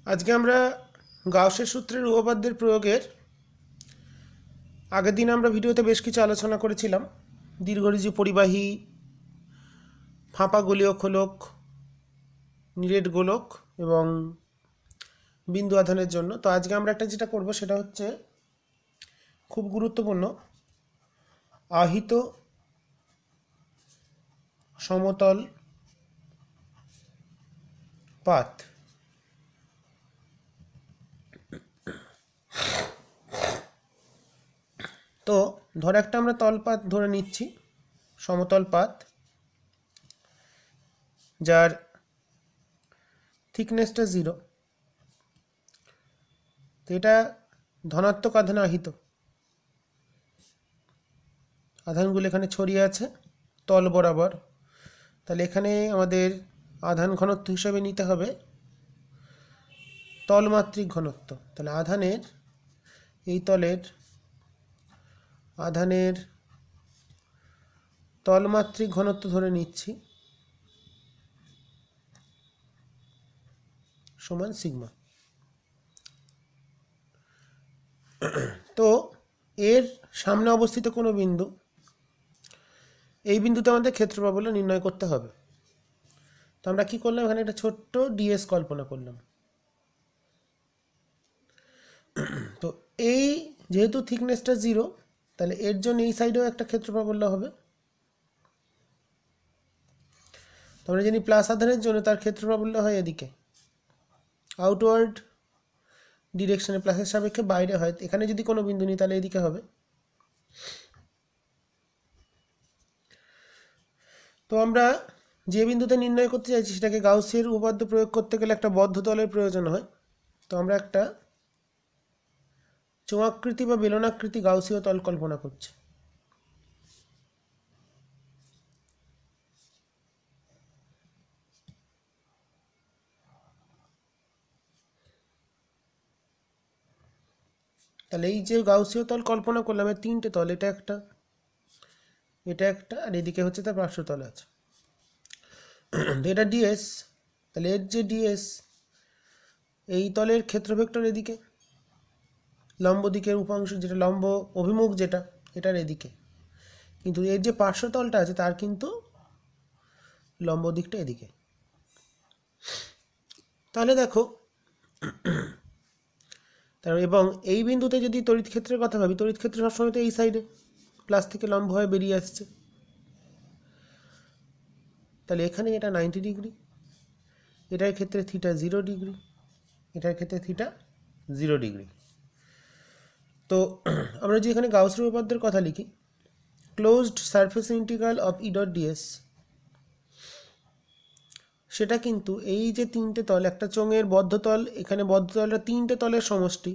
আজকে আমরা গাউসের সূত্রের উপপাদ্যের প্রয়োগের আগের দিন আমরা ভিডিওতে বেশ কিছু আলোচনা করেছিলাম। দীর্ঘঋজু পরিবাহী, ফাঁপা গোলীয় খোলক, নিরেট গোলক এবং বিন্দু আধানের জন্য। তো আজকে আমরা একটা যেটা করব সেটা হচ্ছে খুব গুরুত্বপূর্ণ, আহিত সমতল পাত। তো ধর একটা আমরা তলপাত ধরে নিচ্ছি, সমতল পাত, যার থিকনেসটা 0। তো এটা ধনাত্মক আধানে আহিত, আধানগুলো এখানে ছড়িয়ে আছে তল বরাবর। তাহলে এখানে আমাদের আধান ঘনত্ব হিসাবে নিতে হবে তলমাত্রিক ঘনত্ব। তাহলে আধানের এই তলের আধানের তলমাত্রিক ঘনত্ব ধরে নিচ্ছি সমান সিগমা। তো এর সামনে অবস্থিত কোনো বিন্দু, এই বিন্দুতে আমাদের ক্ষেত্রফল বলে নির্ণয় করতে হবে। তো আমরা কি করলাম, এখানে একটা ছোট্ট ডিএস কল্পনা করলাম। তো এই যেহেতু থিকনেসটা 0, তাহলে এর জন্য এই সাইডেও একটা ক্ষেত্রফল বললে হবে। তো আমরা জানি প্লাস আধানের জন্য তার ক্ষেত্রফল বললে হয় এদিকে, আউটওয়ার্ড ডিরেকশনে, প্লাসের সাপেক্ষে বাইরে হয়। এখানে যদি কোনো বিন্দু নিই তাহলে এদিকে হবে। তো আমরা যে বিন্দুতে নির্ণয় করতে চাইছি সেটাকে গাউসের উপপাদ্য প্রয়োগ করতে গেলে একটা বদ্ধ তলের প্রয়োজন হয়। তো আমরা একটা চোঙাকৃতি বা বেলনাকৃতি গাউসীয় তল কল্পনা করছি। তাহলে এই যে গাউসীয় তল কল্পনা করলাম, এর তিনটে তল, এটা একটা, এটা একটা, আর এদিকে হচ্ছে তার পার্শ্বতল আছে। এটা ডিএস, তাহলে এর যে ডিএস, এই তলের ক্ষেত্র ভেক্টর এদিকে, লম্ব দিকের উপাংশ যেটা লম্ব অভিমুখ যেটা, এটার এদিকে। কিন্তু এর যে পার্শ্বতলটা আছে তার কিন্তু লম্ব দিকটা এদিকে। তাহলে দেখো, এবং এই বিন্দুতে যদি তড়িৎ ক্ষেত্রের কথা ভাবি, তড়িৎ ক্ষেত্র সবসময় তো এই সাইডে প্লাস থেকে লম্ব হয়ে বেরিয়ে আসছে। তাহলে এখানে এটা 90 ডিগ্রি, এটার ক্ষেত্রে থিটা 0 ডিগ্রি, এটার ক্ষেত্রে থিটা 0 ডিগ্রি। তো আমরা যে এখানে গাউসের উপপাদ্যের কথা লিখি, closed surface integral of E dot DS, সেটা কিন্তু এই যে তিনটে তল, একটা চোঙের বদ্ধতল, এখানে বদ্ধতলটা তিনটে তলের সমষ্টি,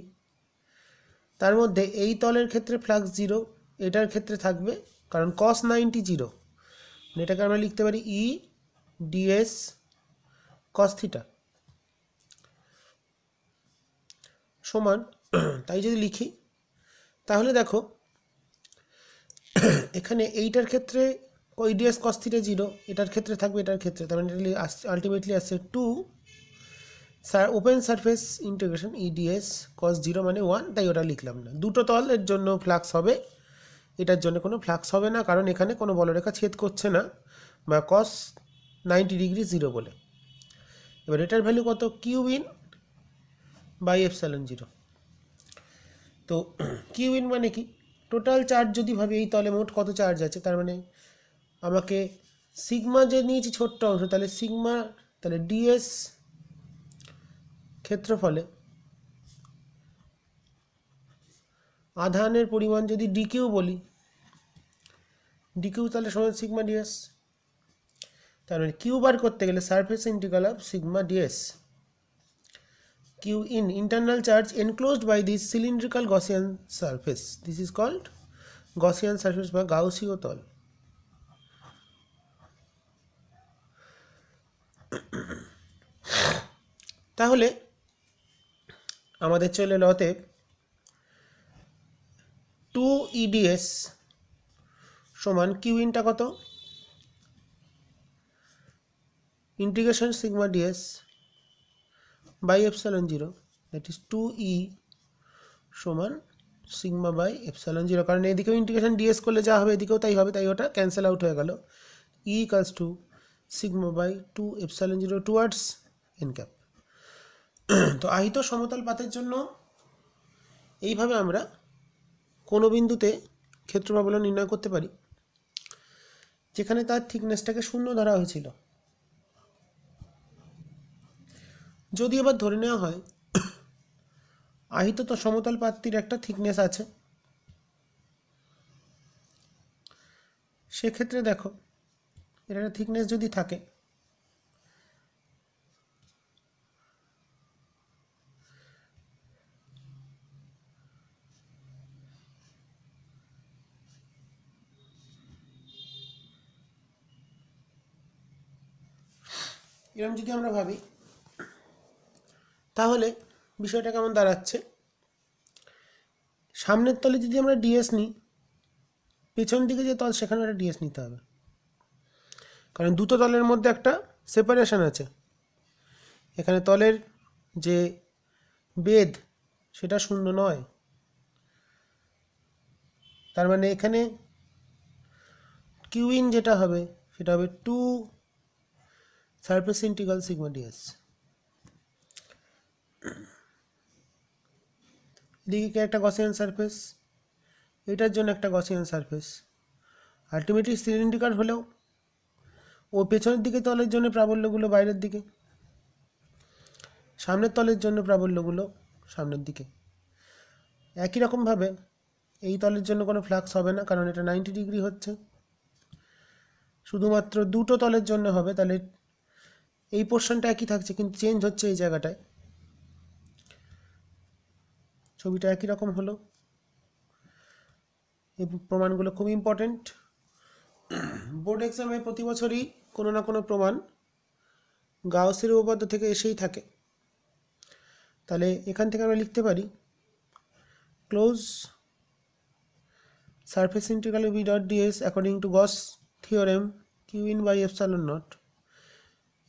তার মধ্যে এই তলের ক্ষেত্রে ফ্লাক্স 0, এটার ক্ষেত্রে থাকবে, কারণ cos 90 0, এটাকে আমরা লিখতে পারি ই ডিএস cos থিটা সমান। তাই যদি লিখি তাহলে দেখো এখানে এইটার ক্ষেত্রে ওই ডিএস cos থিটা 0, এটার ক্ষেত্রে থাকবে, এটার ক্ষেত্রে, তার মানে আলটিমেটলি আসছে 2 open surface integration EDS cos 0 মানে 1, তাই ওটা লিখলাম না। দুটো তলের জন্য ফ্লাক্স হবে, এটার জন্য কোনো ফ্লাক্স হবে না, কারণ এখানে কোনো বলরেখা ছেদ করছে না, বা cos 90 ডিগ্রি 0 বলে। এবার এটার ভ্যালু কত, কিউ ইন বাই এপসাইলন 0। তো কিউ ইন মানে কি, টোটাল চার্জ যদি ভাবি এই তলে মোট কত চার্জ আছে, তার মানে আমাকে সিগমা যে নিয়েছি ছোট্ট অংশ, তাহলে সিগমা, তাহলে ডিএস ক্ষেত্রফলে আধানের পরিমাণ যদি ডিকিউ বলি, ডিকিউ তাহলে সমান সিগমা ডিএস। তার মানে কিউ বার করতে গেলে surface integral of sigma ds, Q in internal charge enclosed by this cylindrical Gaussian surface, this is called Gaussian surface বা গাউসীয় তল। তাহলে আমাদের চলে এলো অতএব 2 ইডিএস সমান কিউ ইনটা কত, integration sigma ds by epsilon zero, that is 2e সমান সিগমা বাই এপসাইলন জিরো, কারণ এদিকেও ইন্টিগ্রেশন ডিএস করলে যা হবে এদিকেও তাই হবে, তাই ওটা ক্যান্সেল আউট হয়ে গেল। E equals to sigma by 2 epsilon zero towards N cap. তো আহিত সমতল পাতের জন্য এইভাবে আমরা কোনো বিন্দুতে ক্ষেত্রপ্রবল নির্ণয় করতে পারি যেখানে তার থিকনেসটাকে 0 ধরা হয়েছিল। যদি এবার ধরে নেওয়া হয় আহিত তো সমতল পাতটির একটা থিকনেস আছে, সেক্ষেত্রে দেখো এর একটা থিকনেস যদি থাকে, এরকম যদি আমরা ভাবি তাহলে বিষয়টা কেমন দাঁড়াচ্ছে, সামনের তলে যদি আমরা ডিএস নিই, পেছন দিকে যে তল সেখানে একটা ডিএস নিতে হবে, কারণ দুটো তলের মধ্যে একটা সেপারেশন আছে। এখানে তলের যে বেধ সেটা 0 নয়, তার মানে এখানে কিউইন যেটা হবে সেটা হবে 2 সারফেস ইন্টিগ্রাল সিগমা ডিএস। এদিকে একটা গসিয়ান সারফেস, এটার জন্য একটা গসিয়ান সারফেস, আলটিমেটলি সিলিন্ড্রিকাল হলেও ও পেছনের দিকে তলের জন্য প্রাবল্যগুলো বাইরের দিকে, সামনের তলের জন্য প্রাবল্যগুলো সামনের দিকে। একই রকমভাবে এই তলের জন্য কোনো ফ্লাক্স হবে না, কারণ এটা 90 ডিগ্রি হচ্ছে, শুধুমাত্র দুটো তলের জন্য হবে। তাহলে এই পোর্শনটা একই থাকছে কিন্তু চেঞ্জ হচ্ছে এই জায়গাটায়, ছবিটা একই রকম হলো। এই প্রমাণগুলো খুব ইম্পর্টেন্ট, বোর্ড এক্সামে প্রতি বছরই কোনো না কোনো প্রমাণ গাউসের উপপাদ্য থেকে এসেই থাকে। তাহলে এখান থেকে আমরা লিখতে পারি close surface integral B dot DS according to Gauss theorem Q in by epsilon naught.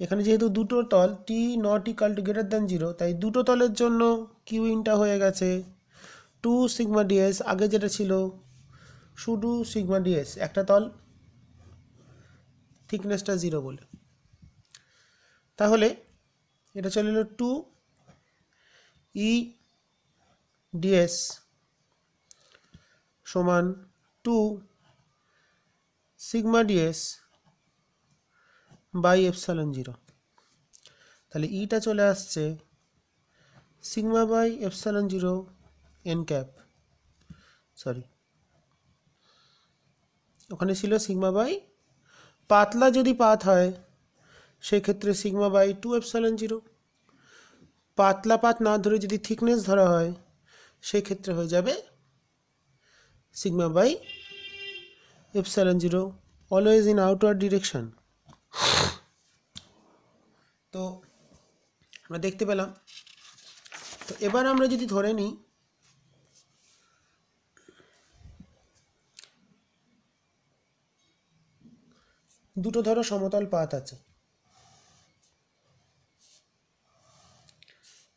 এখানে যেহেতু দুটো তল টি not equal to greater than 0, তাই দুটো তলের জন্য কিউ ইনটা হয়ে গেছে 2 সিগমা ডিএস, আগে যেটা ছিল শুধু সিগমা ডিএস, একটা তল থিকনেসটা 0 বলে। তাহলে এটা চলে এলো 2 ই ডিএস সমান 2 সিগমা ডিএস বাই এপসাইলন 0। তাহলে ইটা চলে আসছে sigma by epsilon 0 n cap, sorry ওখানে ছিল সিগমা বাই, পাতলা যদি পাত হয় সেক্ষেত্রে সিগমা বাই 2 এপসাইলন 0, পাতলা পাত না ধরে যদি থিকনেস ধরা হয় সেক্ষেত্রে হয়ে যাবে sigma by epsilon 0, always in outward direction. তো আমরা দেখতে পেলাম। তো এবার আমরা যদি ধরে নিই দুটো ধরো সমতল পাত আছে,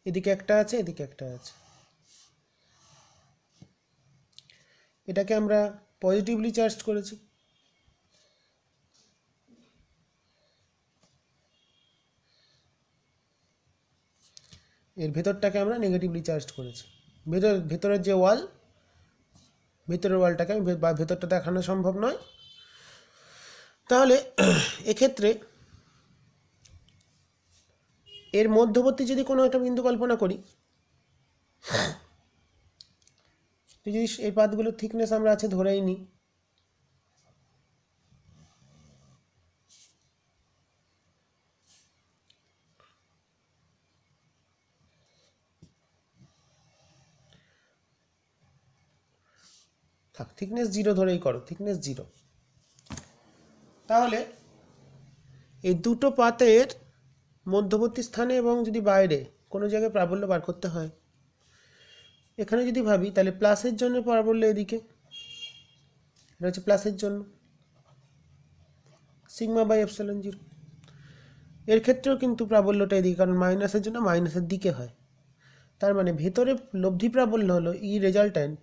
এদিকে একটা আছে এদিকে একটা আছে, এটাকে আমরা পজিটিভলি চার্জ করেছি, এর ভেতরটাকে আমরা নেগেটিভলি চার্জ করেছি। ভেতরের যে ওয়াল, ভেতরের ওয়ালটাকে আমি ভেতরটা দেখানো সম্ভব নয়। তাহলে এক্ষেত্রে এর মধ্যবর্তী যদি কোনো একটা বিন্দু কল্পনা করি, যদি এই পাতগুলোর থিকনেস আমরা আছে ধরেই নিই, থাক থিকনেস 0 ধরেই করো, থিকনেস 0। তাহলে এই দুটো পাতের মধ্যবর্তী স্থানে এবং যদি বাইরে কোনো জায়গায় প্রাবল্য বার করতে হয়, এখানে যদি ভাবি তাহলে প্লাসের জন্য প্রাবল্য এদিকে, এটা হচ্ছে প্লাসের জন্য সিগমা বাই এপসাইলন 0, এর ক্ষেত্রেও কিন্তু প্রাবল্যটা এদিকে, কারণ মাইনাসের জন্য মাইনাসের দিকে হয়। তার মানে ভেতরে লব্ধি প্রাবল্য হলো E resultant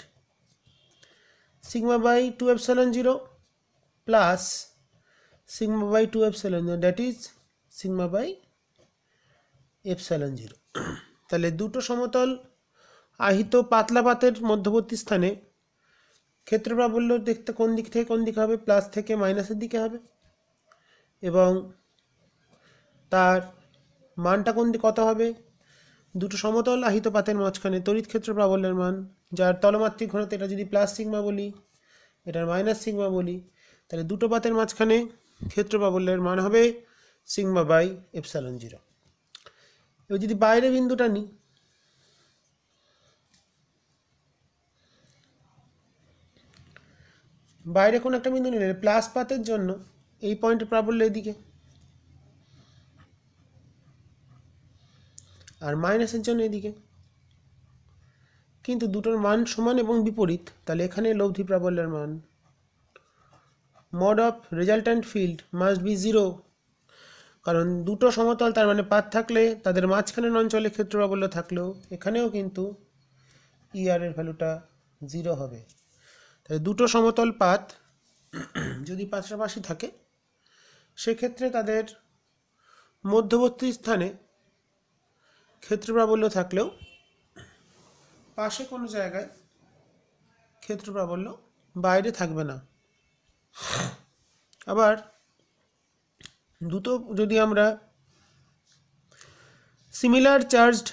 sigma by 2 epsilon 0 plus sigma by 2 epsilon 0, that is sigma by epsilon 0। তাহলে দুটো সমতল আহিত পাতলা পাতের মধ্যবর্তী স্থানে ক্ষেত্র প্রাবল্য দেখতে কোন দিক থেকে কোন দিকে হবে, প্লাস থেকে মাইনাসের দিকে হবে, এবং তার মানটা কোন দিকে কত হবে, দুটো সমতল আহিত পাতের মাঝখানে তড়িৎ ক্ষেত্র প্রাবল্যের মান, যার তলমাত্রিক ঘনত্ব এটা যদি প্লাস সিগমা বলি, এটার মাইনাস সিগমা বলি, তাহলে দুটো পাতের মাঝখানে ক্ষেত্র প্রাবল্যের মান হবে সিগমা বাই এপসাইলন 0। এবার যদি বাইরে বিন্দুটা নিই, বাইরে কোন একটা বিন্দু নিলে প্লাস পাতের জন্য এই পয়েন্টের প্রাবল্য এদিকে, আর মাইনাসের জন্য এদিকে, কিন্তু দুটোর মান সমান এবং বিপরীত, তাহলে এখানে লব্ধি প্রাবল্যের মান mod of resultant field must be 0, কারণ দুটো সমতল তার মানে পাত থাকলে তাদের মাঝখানের অঞ্চলে ক্ষেত্র প্রাবল্য থাকলেও এখানেও কিন্তু ER এর ভ্যালুটা 0 হবে। তাহলে দুটো সমতল পাত যদি পাশাপাশি থাকে সেক্ষেত্রে তাদের মধ্যবর্তী স্থানে ক্ষেত্র প্রাবল্য থাকলেও পাশে কোনো জায়গায় ক্ষেত্র প্রাবল্য বাইরে থাকবে না। আবার দুটো যদি আমরা সিমিলার চার্জড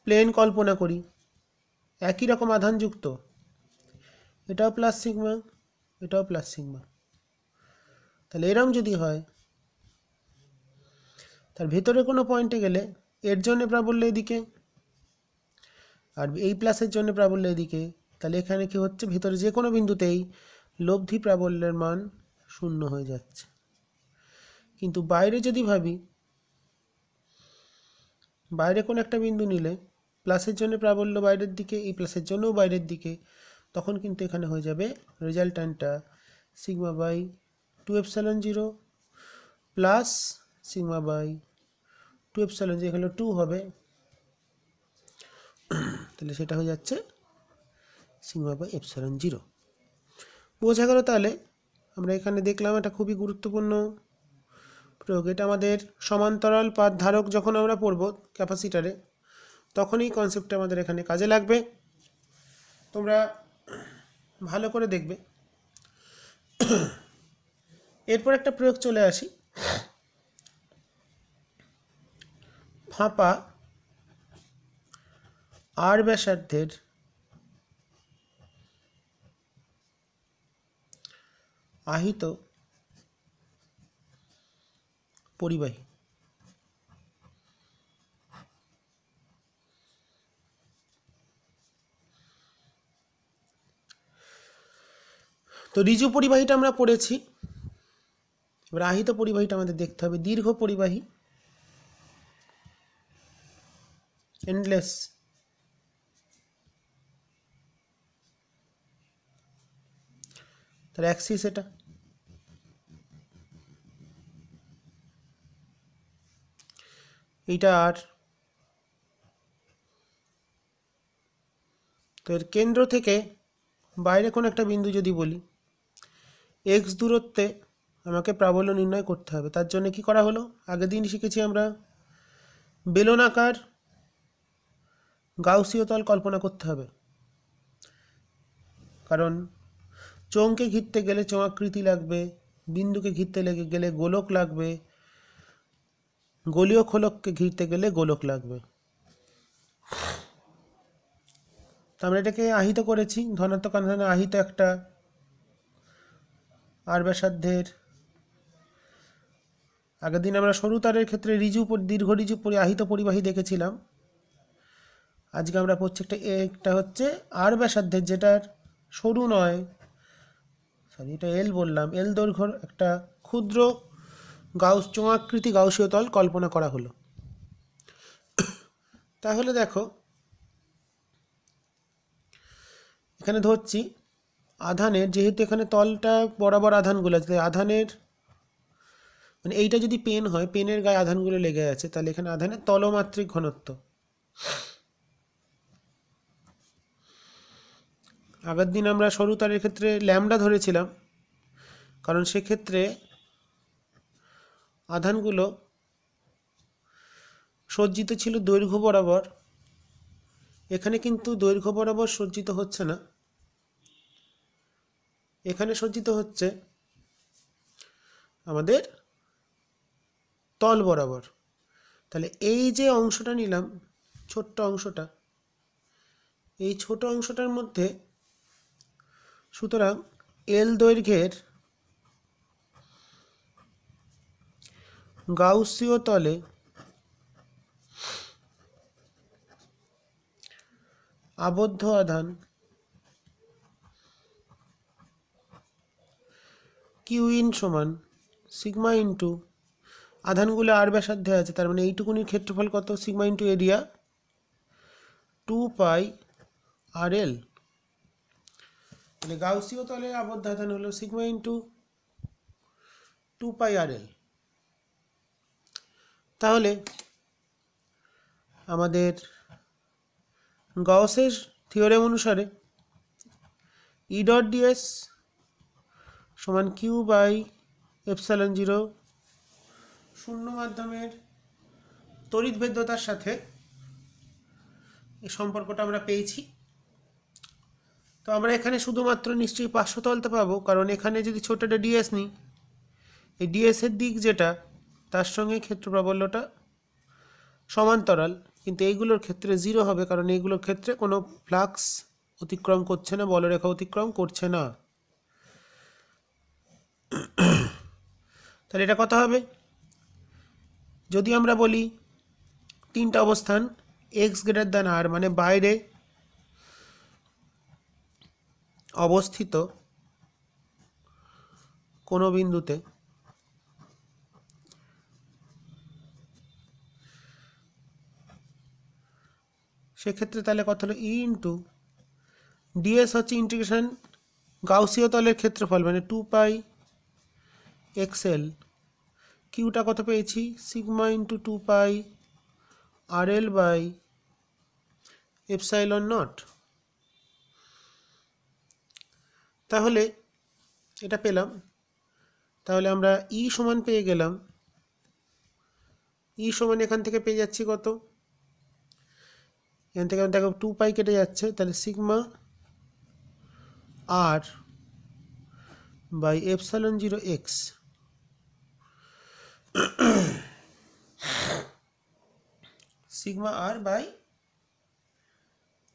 প্লেন কল্পনা করি, একই রকম আধানযুক্ত, এটাও প্লাস সিগমা এটাও প্লাস সিগমা, তাহলে এরম যদি হয় তার ভেতরে কোনো পয়েন্টে গেলে এর জন্য প্রাবল্য এদিকে আর এই প্লাসের জন্য প্রাবল্য এদিকে, তাহলে এখানে কি হচ্ছে, ভেতরে যে কোনো বিন্দুতেই লব্ধি প্রাবল্যের মান 0 হয়ে যাচ্ছে। কিন্তু বাইরে যদি ভাবি, বাইরে কোনো একটা বিন্দু নিলে প্লাসের জন্য প্রাবল্য বাইরের দিকে, এই প্লাসের জন্যও বাইরের দিকে, তখন কিন্তু এখানে হয়ে যাবে রেজাল্ট্যান্টটা sigma by 2 epsilon 0 plus sigma by 2 epsilon 0, এখানে 2 হবে, তাহলে সেটা হয়ে যাচ্ছে সিগমা বাই এপসাইলন 0। বোঝা গেল? তাহলে আমরা এখানে দেখলাম এটা খুবই গুরুত্বপূর্ণ প্রয়োগ। এটা আমাদের সমান্তরাল পাত ধারক যখন আমরা পড়ব ক্যাপাসিটারে, তখন এই কনসেপ্টটা আমাদের এখানে কাজে লাগবে। তোমরা ভালো করে দেখবে। এরপর একটা প্রয়োগ চলে আসি, ফাঁপা আর ব্যাসার্ধের আহিত পরিবাহী। তো ঋজু পরিবাহীটা আমরা পড়েছি, এবার আহিত পরিবাহীটা আমাদের দেখতে হবে। দীর্ঘ পরিবাহী, এন্ডলেস, তার অ্যাক্সিস এটা, এইটা আর, তো এর কেন্দ্র থেকে বাইরে কোনো একটা বিন্দু যদি বলি, এক্স দূরত্বে আমাকে প্রাবল্য নির্ণয় করতে হবে। তার জন্য কি করা হলো, আগের দিন শিখেছি আমরা, বেলনাকার গাউসীয় তল কল্পনা করতে হবে, কারণ চোঙকে ঘিরতে গেলে চোঙাকৃতি লাগবে, বিন্দুকে ঘিরতে গেলে গোলক লাগবে, গোলীয় খোলককে ঘিরতে গেলে গোলক লাগবে। আমরা এটাকে আহিত করেছি, ধনাত্মক আধানে আহিত একটা আর ব্যাসার্ধের। আগের দিন আমরা সরু তারের ক্ষেত্রে দীর্ঘ ঋজু আহিত পরিবাহী দেখেছিলাম। আজকে আমরা পড়ছি একটা হচ্ছে আর ব্যাসার্ধের, যেটার সরু নয়, সরি এটা এল বললাম, এল দৈর্ঘ্যর একটা ক্ষুদ্র চোঙাকৃতি গাউসীয় তল কল্পনা করা হলো। তাহলে দেখো এখানে ধরছি আধানের, যেহেতু এখানে তলটা বরাবর আধানগুলো আছে, আধানের মানে এইটা যদি পেন হয়, পেনের গায়ে আধানগুলো লেগে আছে, তাহলে এখানে আধানের তলমাত্রিক ঘনত্ব। আগের দিন আমরা সরু তারের ক্ষেত্রে ল্যামডা ধরেছিলাম, কারণ সেক্ষেত্রে আধানগুলো সজ্জিত ছিল দৈর্ঘ্য বরাবর। এখানে কিন্তু দৈর্ঘ্য বরাবর সজ্জিত হচ্ছে না, এখানে সজ্জিত হচ্ছে আমাদের তল বরাবর। তাহলে এই যে অংশটা নিলাম, ছোট্ট অংশটা, এই ছোট অংশটার মধ্যে সুতরাং এল দৈর্ঘ্যের গাউসীয় তলে আবদ্ধ আধান কিউ ইন সমান সিগমা ইন্টু, আধানগুলো আর ব্যাসার্ধে আছে, তার মানে এইটুকুনির ক্ষেত্রফল কত, sigma into area 2 pi r এল। তাহলে গাউসীয় তলে আবদ্ধ আধান হলো সিগমা ইন্টু 2 পাই আর এল। তাহলে আমাদের গাউসের থিওরেম অনুসারে ই ডট ডিএস সমান কিউ বাই এপসাইলন জিরো, শূন্য মাধ্যমের তড়িৎ ভেদ্যতার সাথে এই সম্পর্কটা আমরা পেয়েছি। তো আমরা এখানে শুধুমাত্র নিশ্চয়ই 500 তলতে পাবো, কারণ এখানে যদি ছোট একটা ডিএস নিই, এই ডিএসের দিক যেটা তার সঙ্গে ক্ষেত্র প্রাবল্যটা সমান্তরাল, কিন্তু এইগুলোর ক্ষেত্রে 0 হবে, কারণ এইগুলোর ক্ষেত্রে কোনো ফ্লাক্স অতিক্রম করছে না, বলরেখা অতিক্রম করছে না। তাহলে এটা কথা হবে, যদি আমরা বলি তিনটা অবস্থান এক্স গ্রেটার দ্যান আর, মানে বাইরে অবস্থিত কোনো বিন্দুতে সেক্ষেত্রে তাহলে কত হলো ই ইন্টু ডিএস হচ্ছে ইন্টিগ্রেশন গাউসীয় তলের ক্ষেত্রফল, মানে 2 পাই এক্সএল, কিউটা কত পেয়েছি sigma into 2 pi r l by epsilon naught. তাহলে এটা পেলাম, তাহলে আমরা ই সমান পেয়ে গেলাম, ই সমান এখান থেকে পেয়ে যাচ্ছি কত, এখান থেকে দেখো 2 পাই কেটে যাচ্ছে, তাহলে sigma r by epsilon zero x, sigma r by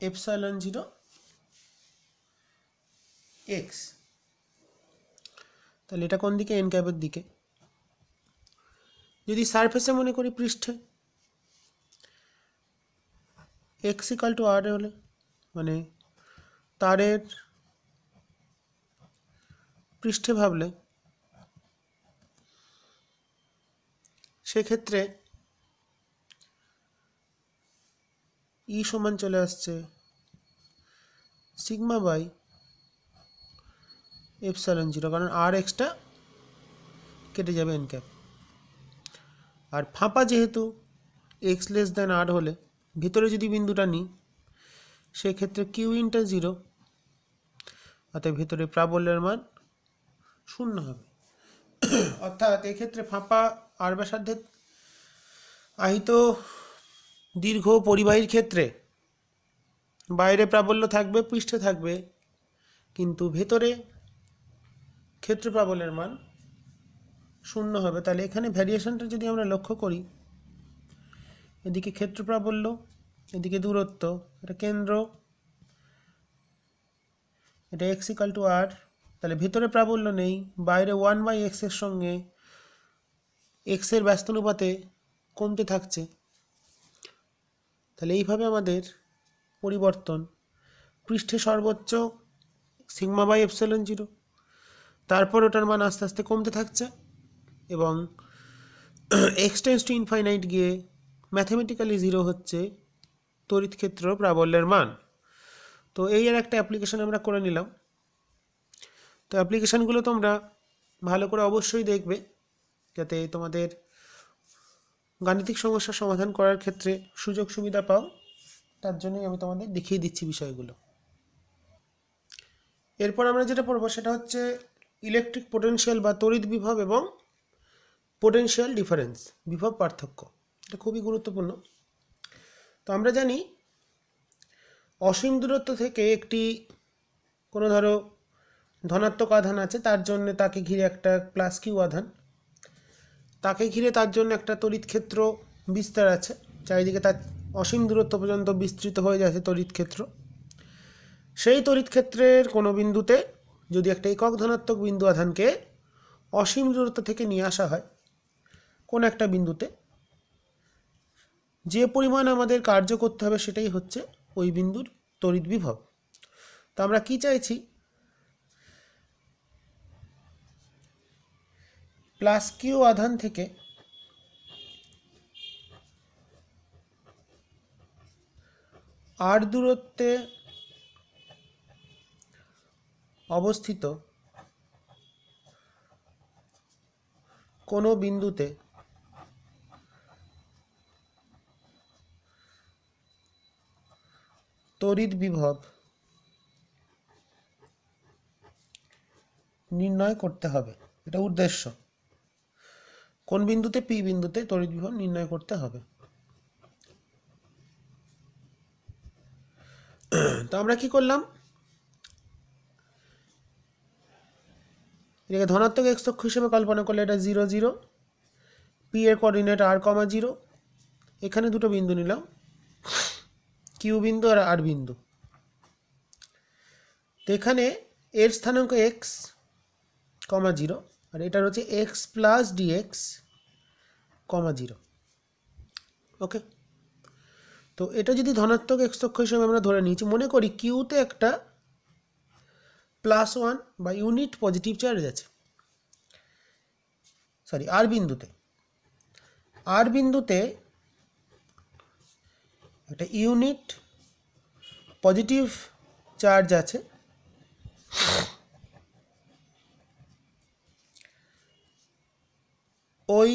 epsilon zero x. তাহলে এটা কোন দিকে, এন ক্যাপের দিকে। যদি সারফেসে মনে করি পৃষ্ঠে এক্স ইকাল টু আর হলে, মানে তারের পৃষ্ঠে ভাবলে, সেক্ষেত্রে ই সমান চলে আসছে সিগমা বাই এপসাইলন জিরো, কারণ আর এক্সটা কেটে যাবে এন ক্যাপ। আর ফাঁপা যেহেতু এক্স লেস দেন আর হলে, ভিতরে যদি বিন্দুটা নিই সেক্ষেত্রে কিউ ইনটা 0, অর্থাৎ ভিতরে প্রাবল্যের মান 0 হবে। অর্থাৎ এক্ষেত্রে ফাঁপা আর ব্যাসার্ধে আহিত দীর্ঘ পরিবাহীর ক্ষেত্রে বাইরে প্রাবল্য থাকবে, পৃষ্ঠে থাকবে, কিন্তু ভেতরে ক্ষেত্র প্রাবল্যের মান 0 হবে। তাহলে এখানে ভ্যারিয়েশনটা যদি আমরা লক্ষ্য করি, এদিকে ক্ষেত্র প্রাবল্য, এদিকে দূরত্ব, এটা কেন্দ্র, এটা এক্স ইকাল টু আর, তাহলে ভেতরে প্রাবল্য নেই, বাইরে 1/x এর সঙ্গে এক্স এর ব্যস্তানুপাতে কমতে থাকছে। তাহলে এইভাবে আমাদের পরিবর্তন, পৃষ্ঠে সর্বোচ্চ সিগমা বাই এপসাইলন জিরো, তারপর ওটার মান আস্তে আস্তে কমতে থাকছে, এবং এক্স টেন্ডস টু ইনফাইনাইট গিয়ে ম্যাথমেটিক্যালি 0 হচ্ছে তড়িৎ ক্ষেত্র প্রাবল্যের মান। তো এই আর একটা অ্যাপ্লিকেশন আমরা করে নিলাম। তো অ্যাপ্লিকেশানগুলো তোমরা ভালো করে অবশ্যই দেখবে, যাতে তোমাদের গাণিতিক সমস্যার সমাধান করার ক্ষেত্রে সুযোগ সুবিধা পাও। তার জন্যই আমি তোমাদের দেখিয়ে দিচ্ছি বিষয়গুলো। এরপর আমরা যেটা পড়বো সেটা হচ্ছে ইলেকট্রিক পোটেনশিয়াল বা তড়িৎ বিভব এবং পোটেনশিয়াল ডিফারেন্স, বিভব পার্থক্য। এটা খুবই গুরুত্বপূর্ণ। তো আমরা জানি অসীম দূরত্ব থেকে একটি কোনো ধরো ধনাত্মক আধান আছে, তার জন্য তাকে ঘিরে একটা প্লাস কিউ আধান, তাকে ঘিরে তার জন্য একটা তড়িৎ ক্ষেত্র বিস্তার আছে, চারিদিকে তার অসীম দূরত্ব পর্যন্ত বিস্তৃত হয়ে যাচ্ছে তড়িৎ ক্ষেত্র। সেই তড়িৎ ক্ষেত্রের কোনো বিন্দুতে যদি একটা একক ধনাত্মক বিন্দু আধানকে অসীম দূরত্ব থেকে নিয়ে আসা হয় কোন একটা বিন্দুতে, যে পরিমাণ আমাদের কার্য করতে হবে সেটাই হচ্ছে ওই বিন্দুর তড়িৎ বিভব। তো আমরা কি চাইছি, প্লাস কিউ আধান থেকে আর দূরত্বে অবস্থিত কোনো বিন্দুতে তড়িৎ বিভব নির্ণয় করতে হবে। এটা উদ্দেশ্য, কোন বিন্দুতে, পি বিন্দুতে তড়িৎ বিভব নির্ণয় করতে হবে। তো আমরা কি করলাম, এটাকে ধনাত্মক এক্স অক্ষ হিসেবে কল্পনা করলে এটা 0 0, পি এর কোঅর্ডিনেট r,0। এখানে দুটো বিন্দু নিলাম, কিউ বিন্দু আর আর বিন্দু। তো এখানে এর স্থানাঙ্ক এক্স, 0, আর এটার হচ্ছে এক্স প্লাস ডিএক্স, 0। ওকে, তো এটা যদি ধনাত্মক এক্স অক্ষ হিসেবে আমরা ধরে নিয়েছি, মনে করি কিউতে একটা +1 বা ইউনিট পজিটিভ চার্জ আছে, সরি আর বিন্দুতে একটা ইউনিট পজিটিভ চার্জ আছে, ওই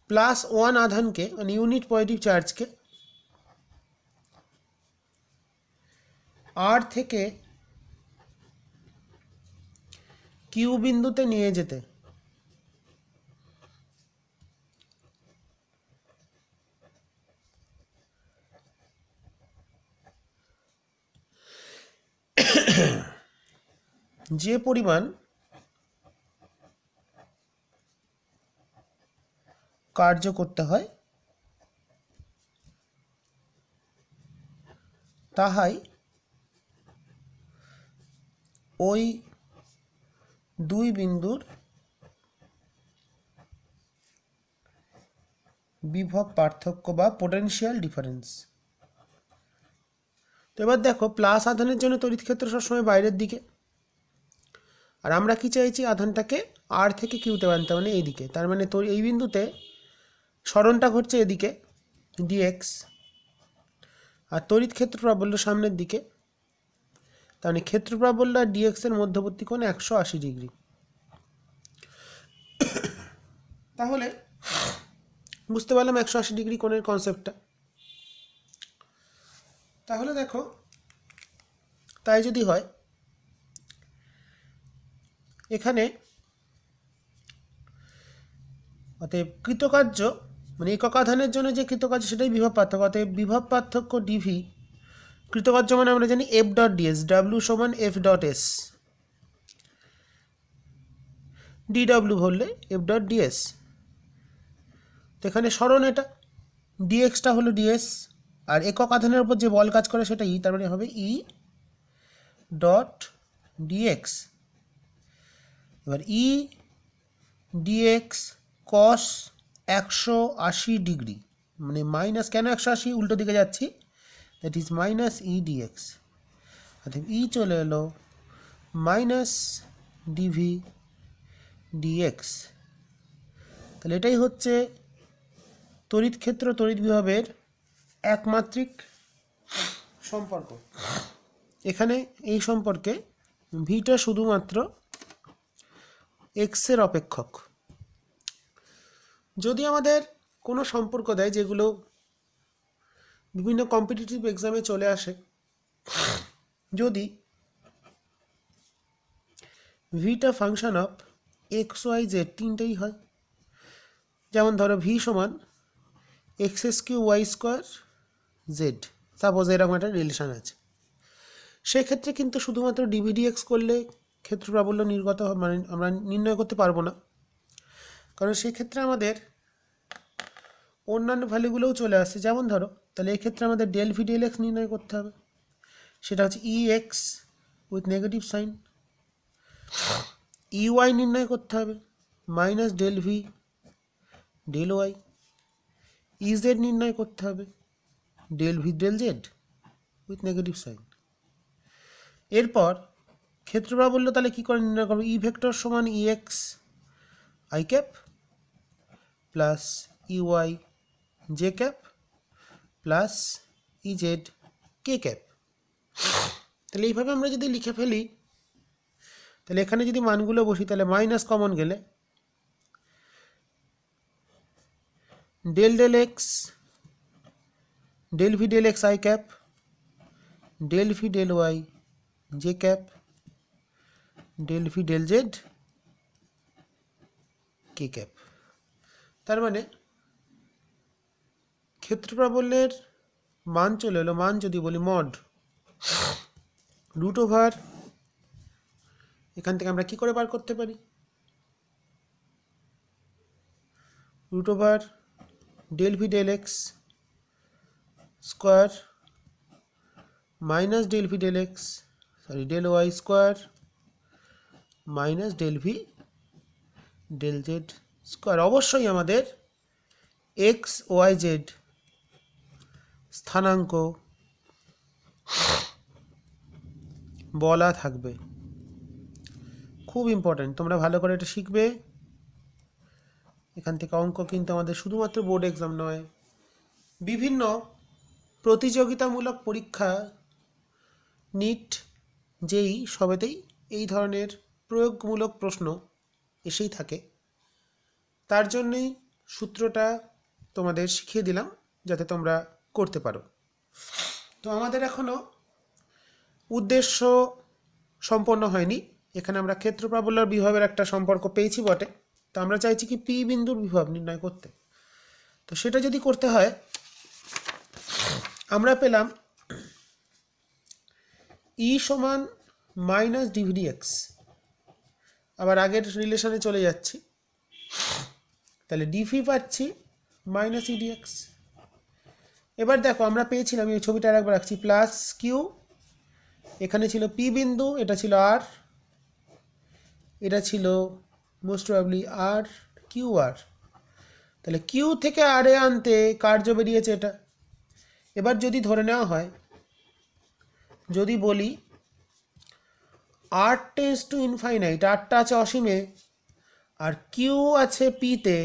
+1 আধানকে মানে ইউনিট পজিটিভ চার্জকে আর থেকে কিউ বিন্দুতে নিয়ে যেতে যে পরিমাণ কার্য করতে হয় তাহাই ওই দুই বিন্দুর বিভব পার্থক্য বা পোটেনশিয়াল ডিফারেন্স। তো এবার দেখো, প্লাস আধানের জন্য তড়িৎ ক্ষেত্র সবসময় বাইরের দিকে, আর আমরা কি চাইছি, আধানটাকে আর থেকে কিউতে আনতে, মানে এইদিকে। তার মানে তোর এই বিন্দুতে সরণটা ঘটছে এদিকে ডিএক্স, আর তড়িৎ ক্ষেত্র প্রাবল্য সামনের দিকে, তার মানে ক্ষেত্র প্রাবল্য আর ডিএক্স এর মধ্যবর্তী কোণ 180 ডিগ্রি। তাহলে বুঝতে পারলাম 180 ডিগ্রি কোণের কনসেপ্টটা। তাহলে দেখো, তাই যদি হয়, এখানে অতএব কৃতকার্য মানে একক আধানের জন্য যে কৃতকার্য সেটাই বিভব পার্থক্য, অতএব বিভব পার্থক্য ডিভি, কৃতকার্য মানে আমরা জানি এফ ডট ডিএস, ডাব্লিউ সমান এফ ডট এস, ডিডাব্লিউ হলে এফ ডট ডিএস। তো এখানে সরণ এটা ডিএক্সটা হলো ডিএস, আর একক আধানের উপর যে বল কাজ করে সেটা ই, তার মানে হবে ই ডট ডিএক্স। এবার ই ডিএক্স কস 180 ডিগ্রি, মানে মাইনাস কেন 180, উল্টো দিকে যাচ্ছি, that is minus E dx. অর্থাৎ ই চলে এলো মাইনাস ডিভি ডিএক্স। তাহলে এটাই হচ্ছে তড়িৎ ক্ষেত্র তড়িৎ বিভবের একমাত্রিক সম্পর্ক। এখানে এই সম্পর্কে ভিটা শুধুমাত্র এক্সের অপেক্ষক। যদি আমাদের কোনো সম্পর্ক দেয় যেগুলো বিভিন্ন কম্পিটিটিভ এক্সামে চলে আসে, যদি ভিটা function of X Y Z তিনটেই হয়, যেমন ধরো ভি সমান X S Q Y square Z, suppose এরকম একটা রিলেশন আছে, সেক্ষেত্রে কিন্তু শুধুমাত্র ডিভিডিএক্স করলে ক্ষেত্র প্রাবল্য নির্গত মানে আমরা নির্ণয় করতে পারবো না, কারণ সেক্ষেত্রে আমাদের অন্যান্য ভ্যালুগুলোও চলে আসছে। যেমন ধরো তাহলে এক্ষেত্রে আমাদের ডেল ভি ডেল এক্স নির্ণয় করতে হবে, সেটা হচ্ছে E X with negative sign. E Y নির্ণয় করতে হবে minus del V del Y. E Z নির্ণয় করতে হবে del V del Z with negative sign. এরপর ক্ষেত্র প্রাবল্য তাহলে কী করে নির্ণয় করবো? ই ভেক্টর সমান E X I cap plus E Y J cap plus E Z K cap. তাহলে এইভাবে আমরা যদি লিখে ফেলি, তাহলে এখানে যদি মানগুলো বসি তাহলে মাইনাস কমন গেলে del del x del V del x I cap del V del y J cap del V del z K cap. তার মানে ক্ষেত্র প্রাবল্যের মান চলে এলো, মান যদি বলি মড রুট ওভার, এখান থেকে আমরা কি করে বার করতে পারি? Root over del V del x square minus del V del x del y square minus del V del z square. অবশ্যই আমাদের এক্স ওয়াই জেড স্থানাঙ্ক বলা থাকবে, খুব ইম্পর্ট্যান্ট, তোমরা ভালো করে এটা শিখবে। এখান থেকে অঙ্ক কিন্তু আমাদের শুধুমাত্র বোর্ড এক্সাম নয়, বিভিন্ন প্রতিযোগিতামূলক পরীক্ষা নিট যেই সবেতেই এই ধরনের প্রয়োগমূলক প্রশ্ন এসেই থাকে। তার জন্যই সূত্রটা তোমাদের শিখিয়ে দিলাম যাতে তোমরা করতে পারো। তো আমাদের এখনও উদ্দেশ্য সম্পন্ন হয়নি। এখানে আমরা ক্ষেত্র প্রাবল্যের বিভবের একটা সম্পর্ক পেয়েছি বটে, তো আমরা চাইছি কি পি বিন্দুর বিভব নির্ণয় করতে। তো সেটা যদি করতে হয়, আমরা পেলাম ই সমান মাইনাস ডিভিডি এক্স। আবার আগের রিলেশনে চলে যাচ্ছি, তাহলে ডিভি পাচ্ছি মাইনাস ইডি এক্স। এবার দেখো আমরা পেয়েছিলাম, এই ছবিটা আরেকবার রাখছি, প্লাস কিউ, এখানে ছিল পি বিন্দু, এটা ছিল আর, এটা ছিল মোস্ট প্রবাবলি আর কিউ আর। তাহলে কিউ থেকে আর এ আনতে কার্য বেরিয়েছে এটা। এবার যদি ধরে নেওয়া হয়, যদি বলি আর টেন্ডস টু ইনফাইনাইট, আরটা আছে অসীমে আর কিউ আছে পিতে,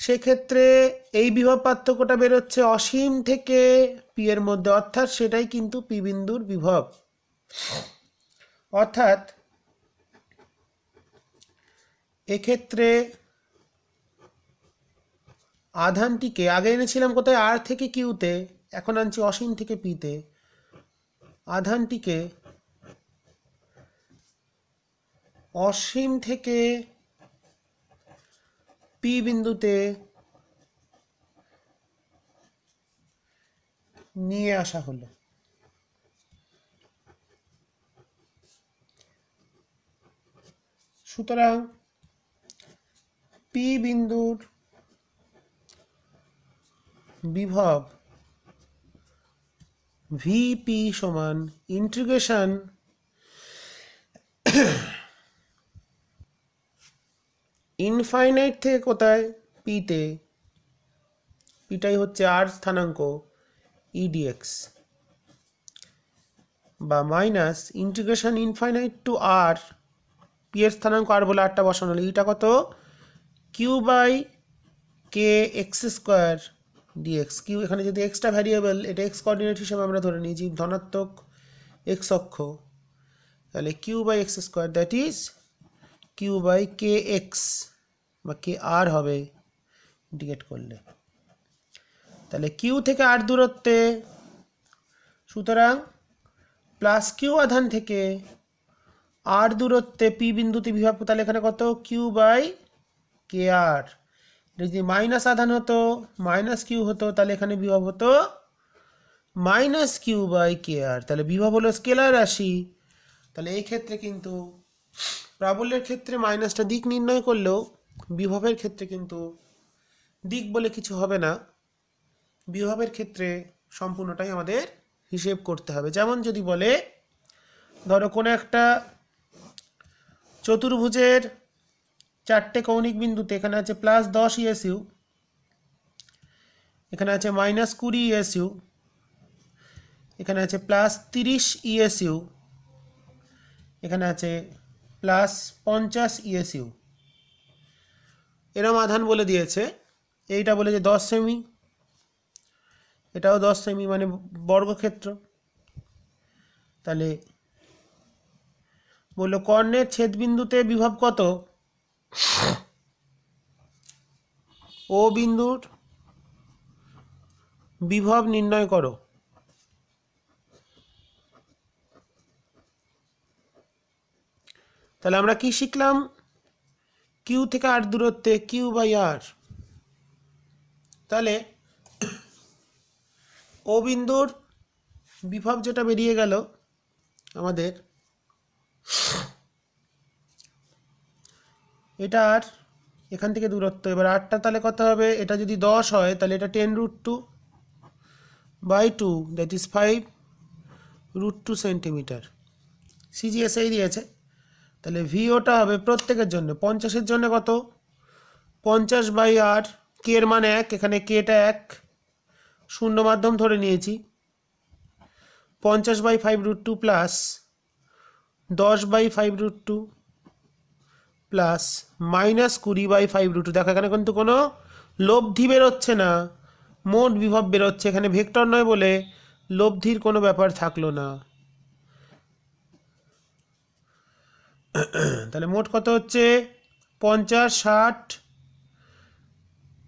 সেক্ষেত্রে এই বিভব পার্থক্যটা বেরোচ্ছে অসীম থেকে পি এর মধ্যে, অর্থাৎ সেটাই কিন্তু পি বিন্দুর বিভব। অর্থাৎ এক্ষেত্রে আধানটিকে আগে এনেছিলাম কোথায়? আর থেকে কিউতে, এখন আনছি অসীম থেকে পিতে। আধানটিকে অসীম থেকে পি বিন্দুতে নিয়ে আসা হলো। সুতরাং পি বিন্দুর বিভব ভিপি সমান ইন্টিগ্রেশন ইনফাইনাইট থেকে কোথায়? পিতে, পিটাই হচ্ছে আর স্থানাঙ্ক ইডিএক্স, বা minus integration infinite to r, P এর স্থানাঙ্ক আর বলে আরটা বসানো হলো, ইটা কত? Q by k x square dx. Q এখানে যদি এক্সটা ভ্যারিয়েবল, এটা এক্স কোঅর্ডিনেট হিসেবে আমরা ধরে নিয়েছি, ধনাত্মক এক্স অক্ষ, তাহলে Q by x square that is Q by k x বা কে আর হবে ইন্টিগ্রেট করলে। তাহলে কিউ থেকে আর দূরত্বে, সুতরাং প্লাস কিউ আধান থেকে আর দূরত্বে পি বিন্দুতে বিভব, তাহলে এখানে কত কিউ বাই কে আর। যদি মাইনাস আধান হতো মাইনাস কিউ হতো, তাহলে এখানে বিভব হতো মাইনাস কিউ বাই কে আর। তাহলে বিভব হলো স্কেলার রাশি। তাহলে এই ক্ষেত্রে কিন্তু প্রাবল্যের ক্ষেত্রে মাইনাসটা দিক নির্ণয় করলেও বিভবের ক্ষেত্রে কিন্তু দিক বলে কিছু হবে না। বিভবের ক্ষেত্রে সম্পূর্ণটাই আমাদের হিসেব করতে হবে। যেমন যদি বলে ধরো কোনো একটা চতুর্ভুজের চারটে কৌণিক বিন্দুতে এখানে আছে +10 ইএসইউ, এখানে আছে -20 ইএসইউ, এখানে আছে +30 ইএসইউ, এখানে আছে +50 ইএসইউ। এরম আধান বলে দিয়েছে। এইটা বলেছে 10 সেমি, এটাও 10 সেমি, মানে বর্গক্ষেত্র। তাহলে বললো কর্ণের ছেদবিন্দুতে বিভব কত, ও বিন্দুর বিভব নির্ণয় করো। তাহলে আমরা কি শিখলাম, কিউ থেকে আর দূরত্বে কিউ বাই আর। তাহলে ও বিন্দুর বিভব যেটা বেরিয়ে গেল আমাদের, এটা আর এখান থেকে দূরত্ব। এবার আরটা তাহলে কত হবে, এটা যদি 10 হয় তাহলে এটা 10√2/2 দ্যাট ইজ 5√2 সেন্টিমিটার। সিজিএসআই দিয়েছে। তাহলে ভিওটা হবে প্রত্যেকের জন্য 50-এর জন্য কত, 50/8, কে এর মান 1, এখানে কেটা 1, শূন্য মাধ্যম ধরে নিয়েছি, 50/5√2 প্লাস 10/5√2 প্লাস -20/5√2। দেখো এখানে কিন্তু কোনো লব্ধি বেরোচ্ছে না, মোট বিভব বেরোচ্ছে। এখানে ভেক্টর নয় বলে লব্ধির কোনো ব্যাপার থাকলো না। তাহলে মোট কত হচ্ছে 50, 60,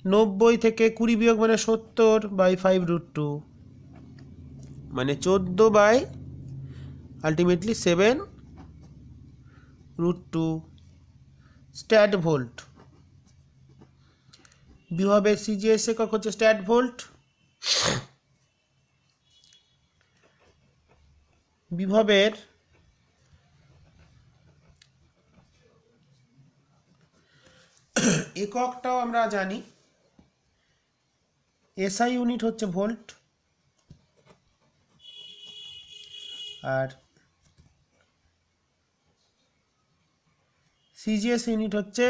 90 থেকে 20 বিয়োগ মানে 70/5√2, মানে 14 আলটিমেটলি 7√2 স্ট্যাট ভোল্ট। বিভবের সিজিএস একক হচ্ছে স্ট্যাট ভোল্ট। বিভবের এককটাও আমরা জানি, এসআই ইউনিট হচ্ছে ভোল্ট, আর সিজিএস ইউনিট হচ্ছে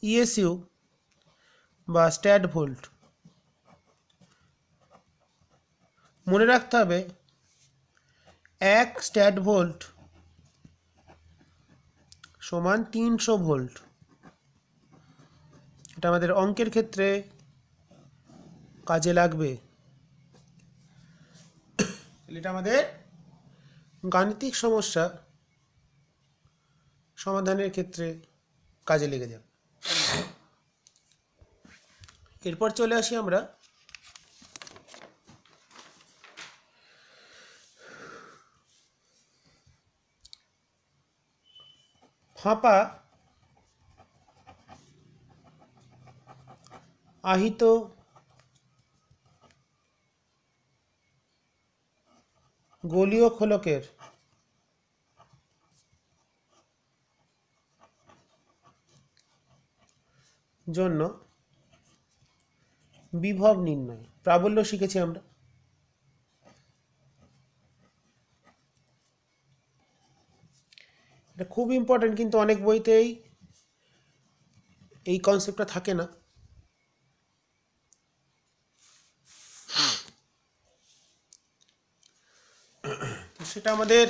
ইএসইউ বা স্ট্যাট ভোল্ট। মনে রাখতে হবে 1 স্ট্যাট ভোল্ট সমান 300 ভোল্ট। এটা আমাদের অঙ্কের ক্ষেত্রে কাজে লাগবে। এটা আমাদের গাণিতিক সমস্যা সমাধানের ক্ষেত্রে কাজে লেগে যাবে। এরপর চলে আসি আমরা ফাঁপা আহিত গোলীয় খোলকের জন্য বিভব নির্ণয়। প্রাবল্য শিখেছি আমরা। এটা খুব ইম্পর্টেন্ট, কিন্তু অনেক বইতেই এই কনসেপ্টটা থাকে না। তো সেটা আমাদের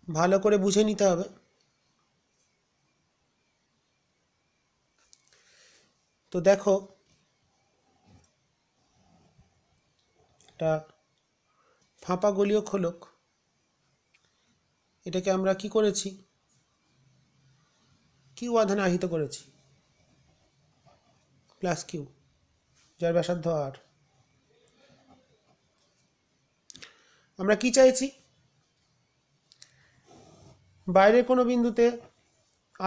ভালো করে বুঝে নিতে হবে। তো দেখো এটা ফাঁপা গোলীয় খোলক, এটাকে আমরা কি করেছি, কিউ আধানে আহিত করেছি, প্লাস কিউ, যার ব্যাসার্ধ আর। আমরা কি চাইছি, বাইরের কোনো বিন্দুতে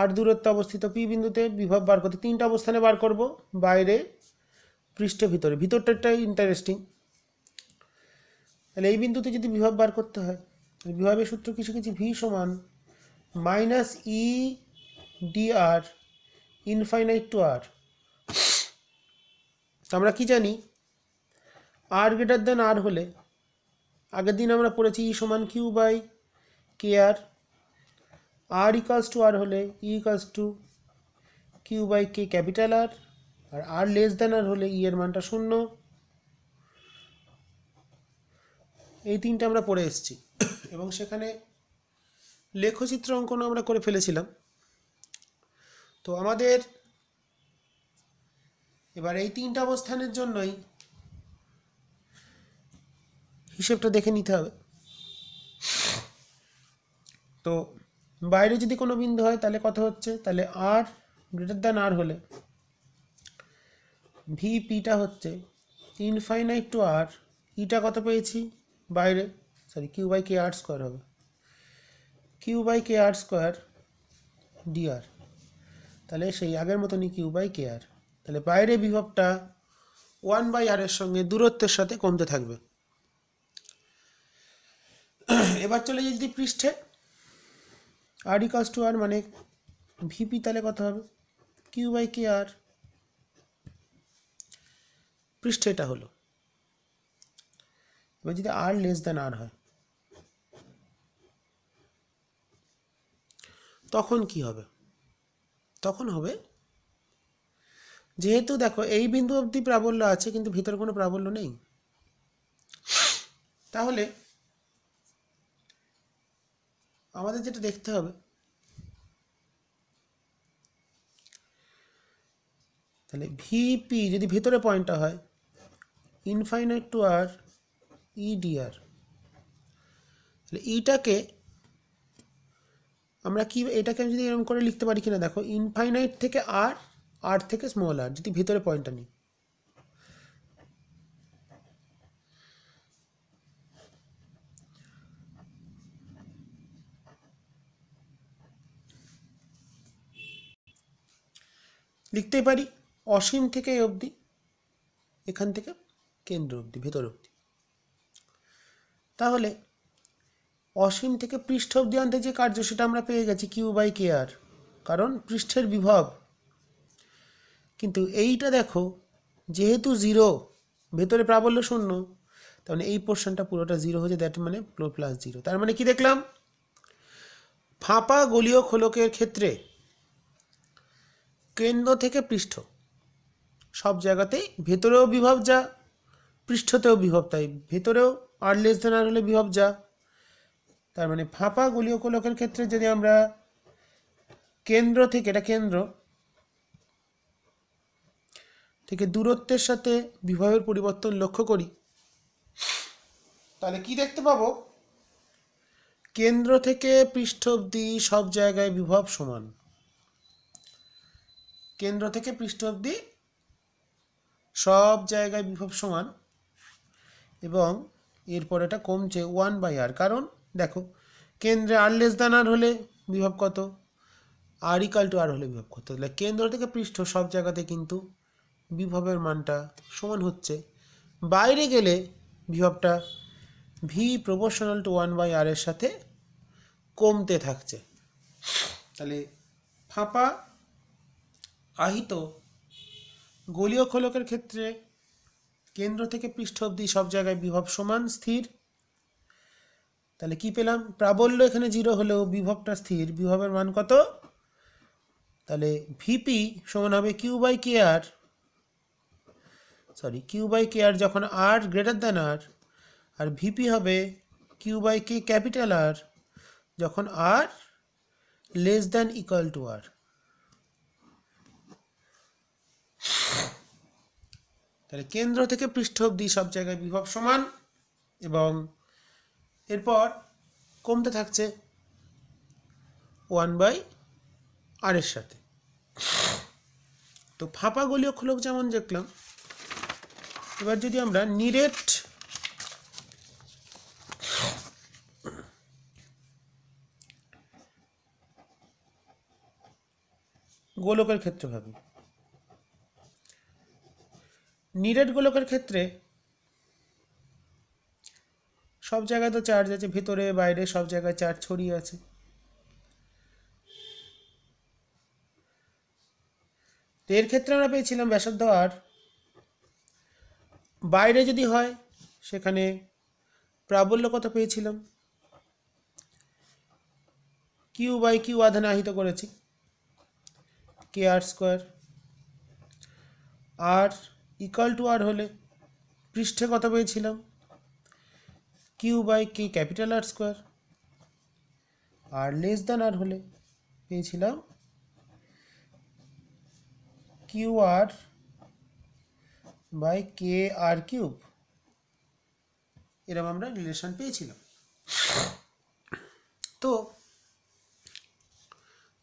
আর দূরত্বে অবস্থিত পি বিন্দুতে বিভব বার করতে 3টা অবস্থানে বার করব, বাইরে, পৃষ্ঠে, ভিতরে। ভিতরটাই ইন্টারেস্টিং। তাহলে এই বিন্দুতে যদি বিভব বার করতে হয়, বিভবের সূত্র কি শিখেছি, ভি সমান minus E D R infinite to আর। আমরা কি জানি, আর গ্রেটার দেন আর হলে, আগের দিন আমরা পড়েছি ই সমান Q by K R equals to R হলে E equals to Q by K capital R, R less than R হলে ই এর মানটা 0। এই 3টা আমরা পড়ে এসেছি এবং সেখানে লেখচিত্র অঙ্কন আমরা করে ফেলেছিলাম। তো আমাদের এবার এই 3টা অবস্থানের জন্যই হিসেবটা দেখে নিতে হবে। তো বাইরে যদি কোনো বিন্দু হয় তাহলে কত হচ্ছে, তাহলে আর গ্রেটার দ্যান আর হলে ভি পিটা হচ্ছে ইনফাইনাইট টু আর, ইটা কত পেয়েছি বাইরে, sorry Q by K R square হবে, Q by K R square DR. তাহলে সেই আগের মতনই কিউ বাই কে আর। তাহলে বাইরে বিভবটা 1/r এর সঙ্গে দূরত্বের সাথে কমতে থাকবে। এবার চলে যাই যদি পৃষ্ঠে, আর ইকালস টু আর মানে ভিপি, তাহলে কত হবে কিউ বাই কে আর, পৃষ্ঠে এটা হলো। এবার যদি আর লেস দেন আর হয় তখন কি হবে, তখন হবে, যেহেতু দেখো এই বিন্দু অবধি প্রাবল্য আছে কিন্তু ভিতরে কোনো প্রাবল্য নেই, তাহলে আমাদের যেটা দেখতে হবে, তাহলে ভিপি যদি ভেতরে পয়েন্টটা হয় infinite to R E DR, তাহলে ইটাকে আমরা কি, এটাকে আমি যদি এরকম করে লিখতে পারি কিনা দেখো, ইনফাইনাইট থেকে আর, আর থেকে স্মল আর, যদি ভেতরে পয়েন্টটা নিই, লিখতেই পারি অসীম থেকে এই অবধি, এখান থেকে কেন্দ্র অবধি, ভেতর অবধি। তাহলে অসীম থেকে পৃষ্ঠ অবধি আনতে যে কার্য সেটা আমরা পেয়ে গেছি কিউ বাই কে আর, কারণ পৃষ্ঠের বিভব। কিন্তু এইটা দেখো যেহেতু 0, ভেতরে প্রাবল্য 0, তার মানে এই পোর্শনটা পুরোটা 0 হয়েছে, দ্যাট মানে +0। তার মানে কি দেখলাম, ফাঁপা গোলীয় খোলকের ক্ষেত্রে কেন্দ্র থেকে পৃষ্ঠ সব জায়গাতেই ভেতরেও বিভব যা, পৃষ্ঠতেও বিভব তাই, ভেতরেও আর লেস দেন আর হলে বিভব যা। তার মানে ফাঁপা গোলীয় খোলকের ক্ষেত্রে যদি আমরা কেন্দ্র থেকে, এটা কেন্দ্র থেকে দূরত্বের সাথে বিভবের পরিবর্তন লক্ষ্য করি, তাহলে কি দেখতে পাবো, কেন্দ্র থেকে পৃষ্ঠ অবধি সব জায়গায় বিভব সমান, কেন্দ্র থেকে পৃষ্ঠ অবধি সব জায়গায় বিভব সমান, এবং এরপর এটা কমছে 1/r, কারণ দেখো কেন্দ্রে আর লেস দেন আর হলে বিভব কত, আর ইকাল টু আর হলে বিভব কত, তাহলে কেন্দ্র থেকে পৃষ্ঠ সব জায়গাতে কিন্তু বিভবের মানটা সমান হচ্ছে। বাইরে গেলে বিভবটা ভি প্রপোর্শনাল টু 1/r এর সাথে কমতে থাকছে। তাহলে ফাঁপা আহিত গোলীয় খোলকের ক্ষেত্রে কেন্দ্র থেকে পৃষ্ঠ অবধি সব জায়গায় বিভব সমান স্থির। তাহলে কি পেলাম, প্রাবল্য এখানে 0 হলেও বিভবটা স্থির, বিভবের মান কত, তাহলে ভিপি সমান হবে Q by K R, sorry Q by K R যখন আর গ্রেটার দ্যান আর, আর ভিপি হবে Q by K capital R যখন R less than equal to R. তাহলে কেন্দ্র থেকে পৃষ্ঠ অবধি সব জায়গায় বিভব সমান এবং এরপর কমতে থাকছে 1/r এর সাথে। তো ফাঁপা গোলীয় খোলক যেমন দেখলাম, এবার যদি আমরা নিরেট গোলকের ক্ষেত্রে ভাবি, নিরেট গোলকের ক্ষেত্রে সব জায়গায় তো চার্জ আছে, ভিতরে বাইরে সব জায়গায় চার্জ ছড়িয়ে আছে। তো এর ক্ষেত্রে আমরা পেয়েছিলাম ব্যাসার্ধ আর, বাইরে যদি হয় সেখানে প্রাবল্য কত পেয়েছিলাম, Q/Q আধানে আহিত করেছি kr²। আর = r হলে পৃষ্ঠে কত পেয়েছিলাম, Q/K R²। আর r হলে পেয়েছিলাম QR/KR³। এরকম আমরা রিলেশন পেয়েছিলাম। তো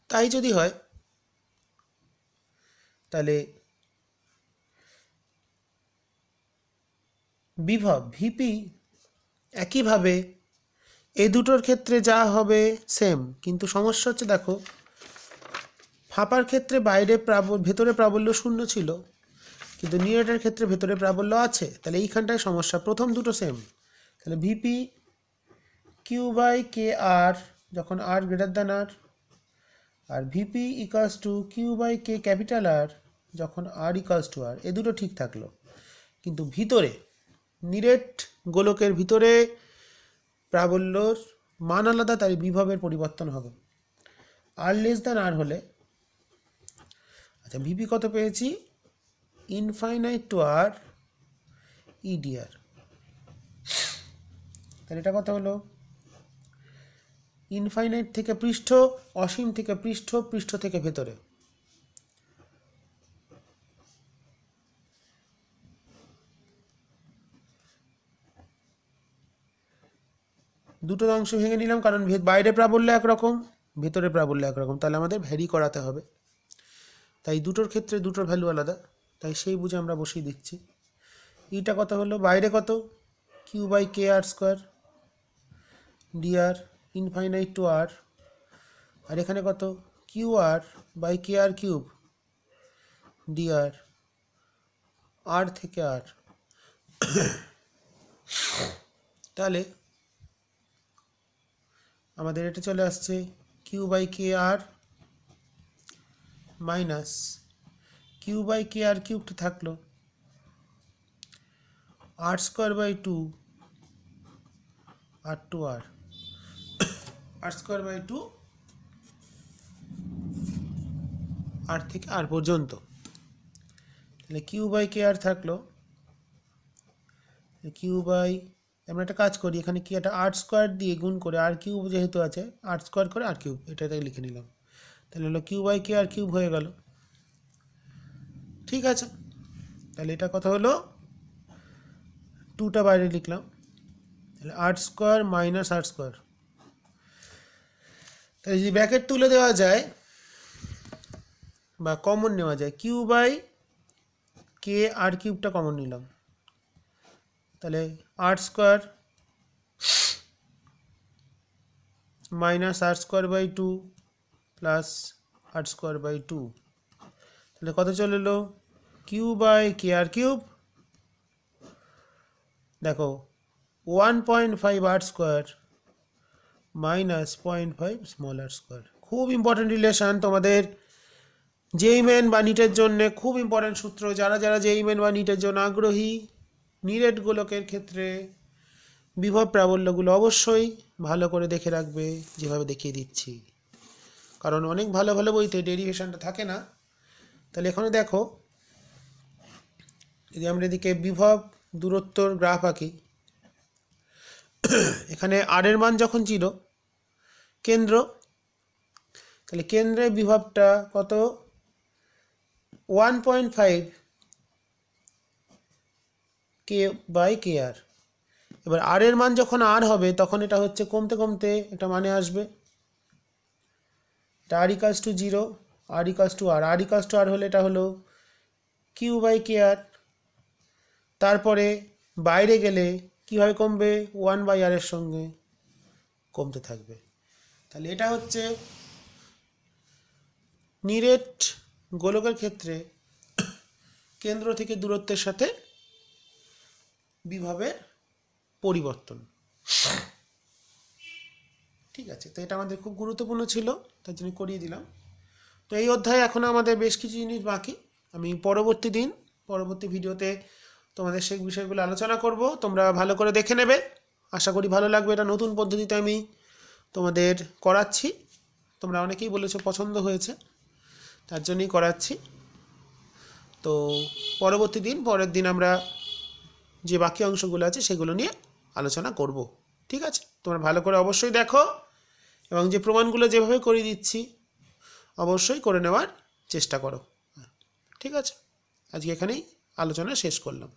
তাই যদি হয় তাহলে বিভব ভিপি একইভাবে এই দুটোর ক্ষেত্রে যা হবে সেম, কিন্তু সমস্যা হচ্ছে দেখো ফাঁপার ক্ষেত্রে বাইরে ভেতরে প্রাবল্য 0 ছিল, কিন্তু নিরেটের ক্ষেত্রে ভেতরে প্রাবল্য আছে। তাহলে এইখানটায় সমস্যা, প্রথম দুটো সেম। তাহলে ভিপি Q/KR যখন r > r, আর ভিপি = Q/K R যখন r = r, এ দুটো ঠিক থাকলো। কিন্তু ভিতরে নিরেট গোলকের ভিতরে প্রাবল্যর মান আলাদা, তাই বিভবের পরিবর্তন হবে। r হলে আচ্ছা ভিপি কত পেয়েছি, ইনফাইনাইট টু r EDR। তাহলে এটা কত হলো, ইনফাইনাইট থেকে পৃষ্ঠ, অসীম থেকে পৃষ্ঠ, পৃষ্ঠ থেকে ভেতরে। দুটো অংশ ভেঙে নিলাম, কারণ বাইরে প্রাবল্য একরকম, ভেতরে প্রাবল্য একরকম, তাহলে আমাদের ভ্যারি করাতে হবে। তাই দুটোর ক্ষেত্রে দুটোর ভ্যালু আলাদা, তাই সেই বুঝে আমরা বসিয়ে দিচ্ছি। ইটা কত হলো, বাইরে কত, Q/K R² dr infinite to r, আর এখানে কত QR/K R³ dr r থেকে r। তাহলে আমাদের এটা চলে আসছে Q/K R minus Q/K R³ থাকলো r²/2 r2r, r²/2 r থেকে r পর্যন্ত। তাহলে Q/K R থাকলো আমরা একটা কাজ করি, এখানে কি একটা r² দিয়ে গুণ করে r³ যেহেতু আছে, r² করে r³ এটাতে লিখে নিলাম। তাহলে হলো Q/K R³ হয়ে গেল। ঠিক আছে, তাহলে এটা কথা হলো 2টা বাইরে লিখলাম, তাহলে r² মাইনাস r²। তাহলে যদি ব্র্যাকেট তুলে দেওয়া যায় বা কমন নেওয়া যায়, Q/K R³ কমন নিলাম, তাহলে r² minus r²/2 plus r²/2, তাহলে কত চলে এলো, Q/K R³ দেখো 1.5 r² মাইনাস 0.5 স্মল r²। খুব ইম্পর্টেন্ট রিলেশন তোমাদের জেইই মেন বা নিটের জন্য, খুব ইম্পর্টেন্ট সূত্র। যারা যারা জেইই মেন বা নিটের জন্য আগ্রহী, নিরেট গোলকের ক্ষেত্রে বিভব প্রাবল্যগুলো অবশ্যই ভালো করে দেখে রাখবে, যেভাবে দেখিয়ে দিচ্ছি, কারণ অনেক ভালো ভালো বইতে ডেরিভেশনটা থাকে না। তাহলে এখানে দেখো, যদি আমরা এদিকে বিভব দূরত্বর গ্রাফ আঁকি, এখানে r এর মান যখন 0 কেন্দ্র, তাহলে কেন্দ্রে বিভবটা কত, 1.5 K/KR। এবার r এর মান যখন r হবে তখন এটা হচ্ছে কমতে কমতে একটা মানে আসবে, এটা R equals to 0, R equals to R, R equals to R হলে এটা হলো কিউ বাই কে আর। তারপরে বাইরে গেলে কীভাবে কমবে, 1/r এর সঙ্গে কমতে থাকবে। তাহলে এটা হচ্ছে নিরেট গোলকের ক্ষেত্রে কেন্দ্র থেকে দূরত্বের সাথে বিভবের পরিবর্তন। ঠিক আছে, তো এটা আমাদের খুব গুরুত্বপূর্ণ ছিল, তার জন্য করিয়ে দিলাম। তো এই অধ্যায়ে এখন আমাদের বেশ কিছু জিনিস বাকি, আমি পরবর্তী ভিডিওতে তোমাদের সেই বিষয়গুলো আলোচনা করব, তোমরা ভালো করে দেখে নেবে, আশা করি ভালো লাগবে। এটা নতুন পদ্ধতিতে আমি তোমাদের করাচ্ছি, তোমরা অনেকেই বলেছো পছন্দ হয়েছে, তার জন্যই করাচ্ছি। তো পরের দিন আমরা যে বাকি অংশগুলো আছে সেগুলো নিয়ে আলোচনা করব। ঠিক আছে, তোমরা ভালো করে অবশ্যই দেখো, এবং যে প্রমাণগুলো যেভাবে করে দিচ্ছি অবশ্যই করে নেওয়ার চেষ্টা করো। ঠিক আছে, আজকে এখানেই আলোচনা শেষ করলাম।